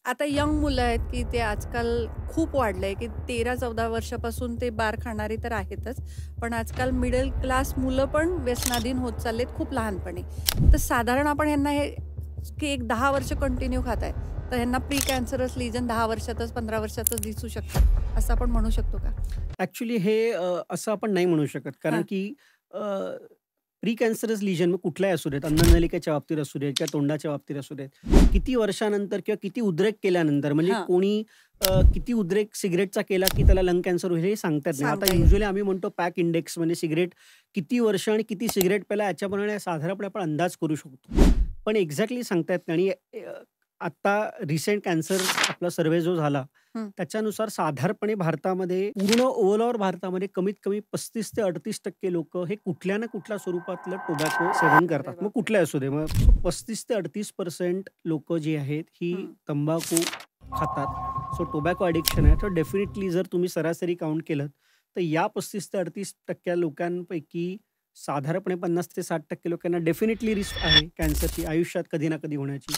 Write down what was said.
आता यंग मुलं आहेत, की ते आजकाल खूप वाढलंय, की 13-14 वर्षापासून ते बार खाणारी तर आहेतच. पण आजकाल मिडल क्लास मुलं पण व्यसनाधीन होत चाललेत खूप लहानपणी. तर साधारण आपण ह्यांना हे की एक 10 वर्ष कंटिन्यू खाताय, तर ह्यांना प्री कॅन्सरस लीजन 10 वर्षातच, 15 वर्षातच दिसू शकतात, असं आपण म्हणू शकतो का? ॲक्चुअली हे असं आपण नाही म्हणू शकत. कारण हां. की प्री कॅन्सरस लिजन मग कुठलाही असू देत, अन्ननलिकेच्या बाबतीत असू देत किंवा तोंडाच्या बाबतीत असू देत. किती वर्षानंतर किंवा किती उद्रेक केल्यानंतर म्हणजे हां. कोणी किती उद्रेक सिगारेटचा केला की त्याला लंग कॅन्सर होईल हे सांगता येत नाही. आता सांगता येत युजुअली नाही. आम्ही म्हणतो पॅक इंडेक्स म्हणजे सिगारेट किती वर्ष आणि किती सिगारेट प्यायला याच्याप्रमाणे साधारणपणे आपण अंदाज करू शकतो. पण एक्झॅक्टली सांगता येत नाही आणि आता रिसेंट कॅन्सर आपला सर्व्हे जो झाला हं. त्याच्यानुसार साधारणपणे भारतामध्ये पूर्ण ओव्हरऑल भारतामध्ये कमीत कमी 35% ते 38% लोकं हे कुठल्या ना कुठल्या स्वरूपातलं टोबॅको सेवन अरे करतात. मग बापरे! कुठलाही असू दे. मग 35% ते 38% लोकं जी आहेत ही हं. तंबाखू खातात. सो टोबॅको ॲडिक्शन आहे. तर डेफिनिटली जर तुम्ही सरासरी काउंट केलंत, तर या 35% ते 38% लोकांपैकी साधारणपणे 50% ते 60% लोकांना डेफिनिटली रिस्क आहे कॅन्सरची आयुष्यात कधी ना कधी होण्याची.